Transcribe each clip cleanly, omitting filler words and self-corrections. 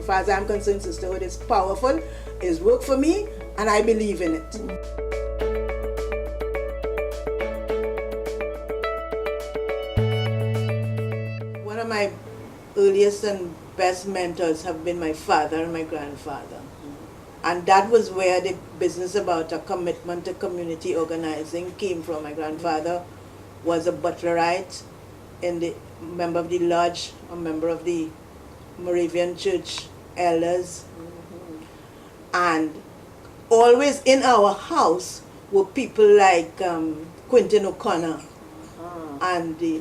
far as I'm concerned, sisterhood is powerful, it's worked for me, and I believe in it. One of my earliest and best mentors have been my father and my grandfather. And that was where the business about a commitment to community organizing came from. My grandfather was a Butlerite, member of the lodge, a member of the Moravian Church elders. And always in our house were people like Quentin O'Connor and the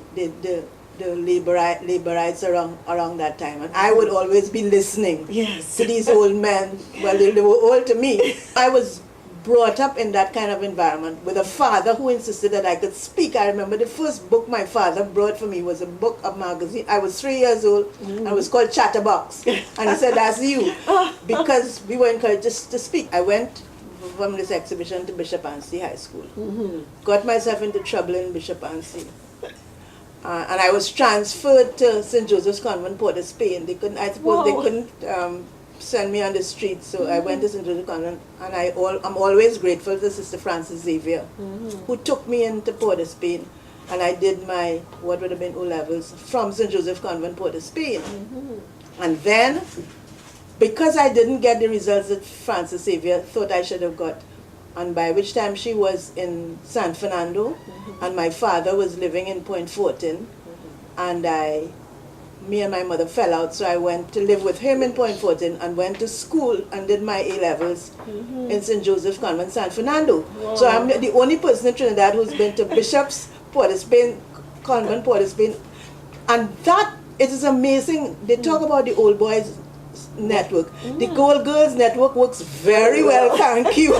laborites around that time. And I would always be listening to these old men. Well, they were old to me. I was brought up in that kind of environment with a father who insisted that I could speak. I remember the first book my father brought for me was a book of magazine. I was 3 years old, and it was called Chatterbox. And he said, "That's you," because we were encouraged to speak. I went from this exhibition to Bishop Anstey High School. Got myself into trouble in Bishop Anstey. And I was transferred to St. Joseph's Convent, Port of Spain. They couldn't send me on the street, so I went to St. Joseph's Convent, and I'm always grateful to Sister Frances Xavier, who took me into Port of Spain, and I did my, what would have been O-levels, from St. Joseph's Convent, Port of Spain. And then, because I didn't get the results that Frances Xavier thought I should have got, and by which time she was in San Fernando, and my father was living in Point Fortin, and me and my mother fell out, so I went to live with him in Point Fortin and went to school and did my A-levels in St. Joseph's Convent, San Fernando. So I'm the only person in Trinidad who's been to Bishop's, Port of Spain, Convent, Port of Spain, and that, it is amazing. They talk about the old boys network. The old girls network works very well, thank you.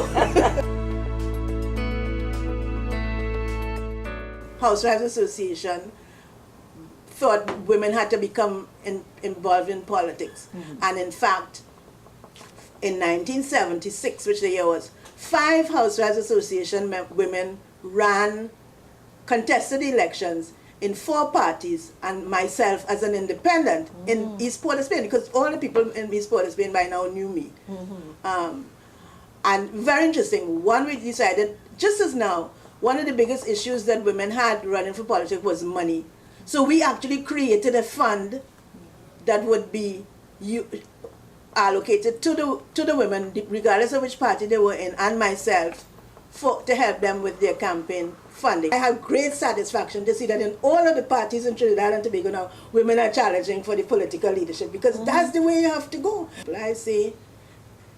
Housewives Association thought women had to become involved in politics. And in fact, in 1976, which the year was, 5 Housewives Association women contested elections in 4 parties, and myself as an independent in East Port of Spain, because all the people in East Port of Spain by now knew me. And very interesting, we decided, just as now, one of the biggest issues that women had running for politics was money. So we actually created a fund that would be allocated to the women, regardless of which party they were in, and myself, to help them with their campaign funding. I have great satisfaction to see that in all of the parties in Trinidad and Tobago now, women are challenging for the political leadership, because that's the way you have to go. I say,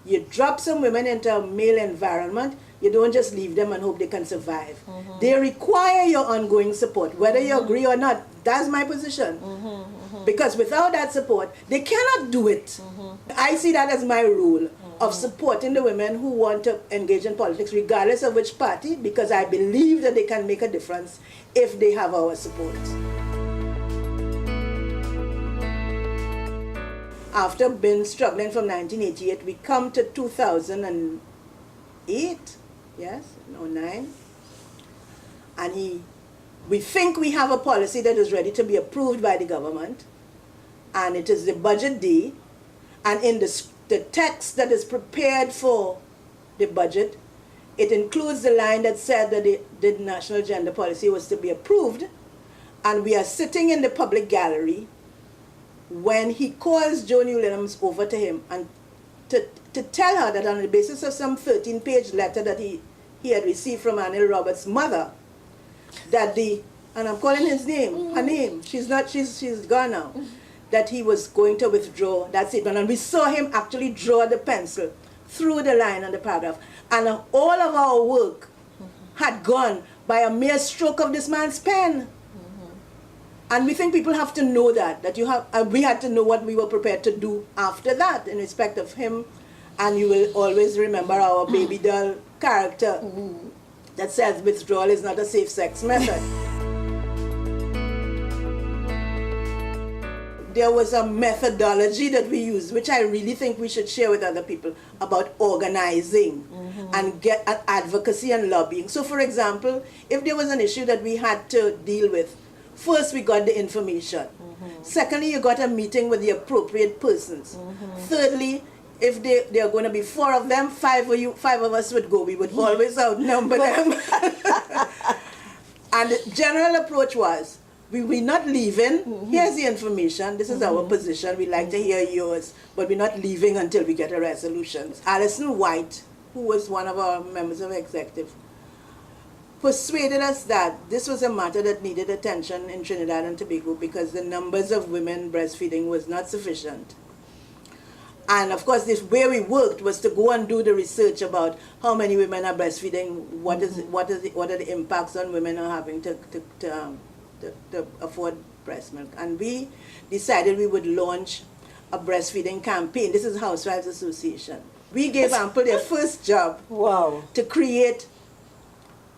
you drop some women into a male environment, you don't just leave them and hope they can survive. They require your ongoing support, whether you agree or not. That's my position. Because without that support, they cannot do it. I see that as my role of supporting the women who want to engage in politics, regardless of which party, because I believe that they can make a difference if they have our support. After been struggling from 1988, we come to 2008, yes, no, 9, and we think we have a policy that is ready to be approved by the government, and it is the budget day, and in the text that is prepared for the budget, it includes the line that said that the national gender policy was to be approved, and we are sitting in the public gallery when he calls Joan Williams over to him and to tell her that on the basis of some 13-page letter that he had received from Anil Roberts' mother, that and I'm calling his name, her name, she's gone now, that he was going to withdraw that statement. And we saw him actually draw the pencil through the line on the paragraph. And all of our work had gone by a mere stroke of this man's pen. And we think people have to know that we had to know what we were prepared to do after that in respect of him. And you will always remember our baby doll character that says withdrawal is not a safe sex method. There was a methodology that we used, which I really think we should share with other people, about organizing and get advocacy and lobbying. So for example, if there was an issue that we had to deal with, first we got the information. Secondly, you got a meeting with the appropriate persons. Thirdly, if there are going to be 4 of them, 5 of us would go. We would always outnumber them. And the general approach was, we're not leaving. Here's the information. This is our position. We'd like to hear yours, but we're not leaving until we get a resolution. Alison White, who was one of our members of executive, persuaded us that this was a matter that needed attention in Trinidad and Tobago because the numbers of women breastfeeding was not sufficient. And of course, this way we worked was to go and do the research about how many women are breastfeeding, what are the impacts on women are having to afford breast milk. And we decided we would launch a breastfeeding campaign. This is Housewives Association. We gave Ample their first job to create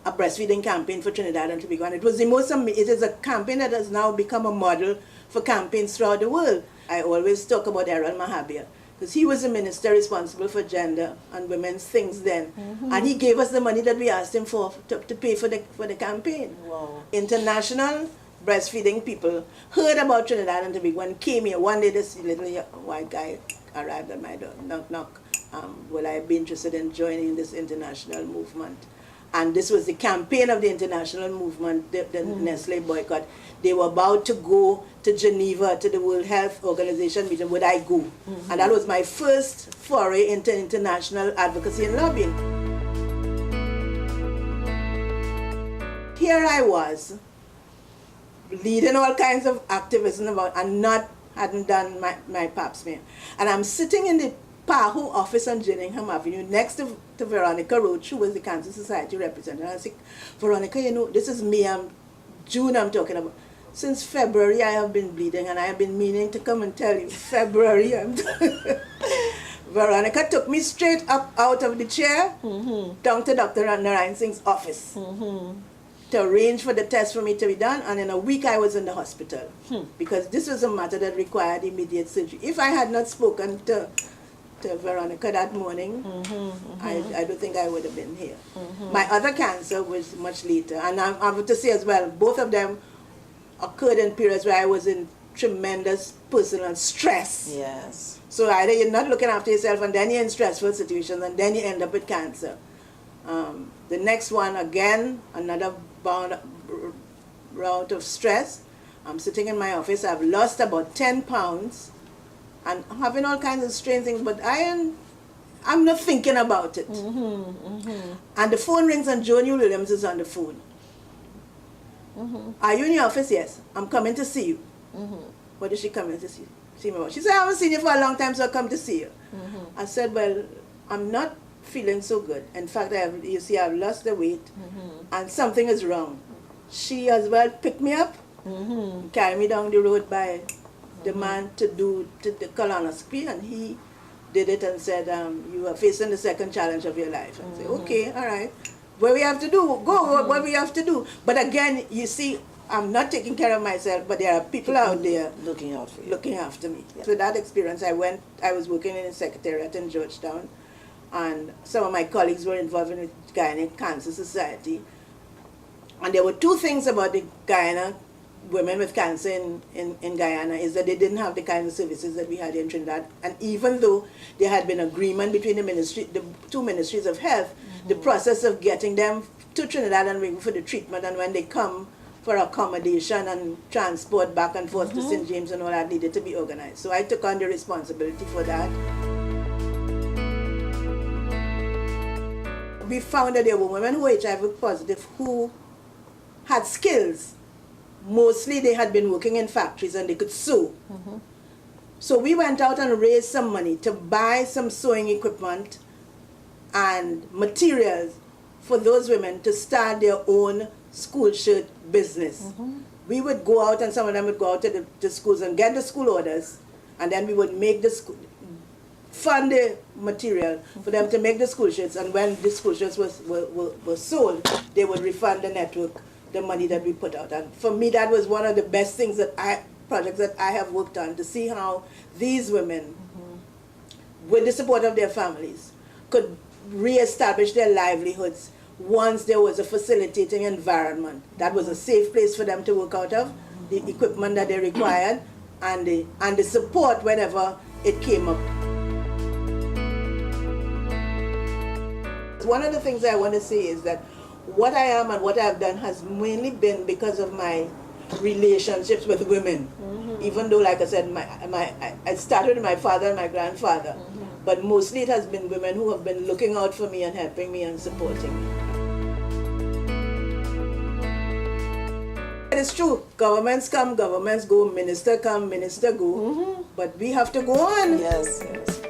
a breastfeeding campaign for Trinidad and Tobago. And it was it is a campaign that has now become a model for campaigns throughout the world. I always talk about Errol Mahabir, because he was the minister responsible for gender and women's things then. And he gave us the money that we asked him for to pay for the campaign. International breastfeeding people heard about Trinidad and Tobago and came here. One day this little white guy arrived at my door, knock, knock. Will I be interested in joining this international movement? And this was the campaign of the international movement, the Nestle boycott. They were about to go to Geneva to the World Health Organization meeting. Would I go? And that was my first foray into international advocacy and lobbying. Here I was, leading all kinds of activism and hadn't done my pap smear. And I'm sitting in the PAHO office on Gillingham Avenue next to Veronica Roach, who was the Cancer Society representative. I said, Veronica, you know, this is me, June I'm talking about. Since February I have been bleeding and I have been meaning to come and tell you, February Veronica took me straight up out of the chair down to Dr. Narayan Singh's office to arrange for the test for me to be done, and in a week I was in the hospital because this was a matter that required immediate surgery. If I had not spoken to Veronica that morning, I don't think I would have been here. My other cancer was much later, and I have to say as well, both of them occurred in periods where I was in tremendous personal stress. Yes. So either you're not looking after yourself and then you're in stressful situations and then you end up with cancer. The next one, again, another round of stress. I'm sitting in my office, I've lost about 10 pounds and having all kinds of strange things, but I'm not thinking about it. And the phone rings and Joni Williams is on the phone. Are you in your office? Yes. I'm coming to see you. What is she coming to see me about? She said, I haven't seen you for a long time, so I'll come to see you. I said, well, I'm not feeling so good. In fact, I've lost the weight and something is wrong. She as well picked me up, carried me down the road by the man to do the colonoscopy, and he did it and said, you are facing the second challenge of your life. I said, okay, all right. What we have to do, what we have to do. But again, you see, I'm not taking care of myself, but there are people out there looking out for you, looking after me. Yeah. So that experience, I was working in a secretariat in Georgetown, and some of my colleagues were involved in the Guyana Cancer Society. And there were two things about the Guyana women with cancer in Guyana, is that they didn't have the kind of services that we had in Trinidad. And even though there had been agreement between the two ministries of health, the process of getting them to Trinidad and Tobago for the treatment, and when they come for accommodation and transport back and forth to St. James and all that needed to be organized. So I took on the responsibility for that. We found that there were women who were HIV positive who had skills. Mostly they had been working in factories and they could sew. So we went out and raised some money to buy some sewing equipment and materials for those women to start their own school shirt business. We would go out, and some of them would go out to the schools and get the school orders, and then we would make fund the material for them to make the school shirts, and when the school shirts were sold, they would refund the network the money that we put out. And for me, that was one of the best things projects that I have worked on, to see how these women, with the support of their families, could re-establish their livelihoods once there was a facilitating environment that was a safe place for them to work out of, the equipment that they required, and the support whenever it came up. One of the things I want to say is that what I am and what I've done has mainly been because of my relationships with women. Even though, like I said, I started with my father and my grandfather, but mostly it has been women who have been looking out for me and helping me and supporting me. It's true, governments come, governments go, minister come, minister go, but we have to go on. Yes, yes.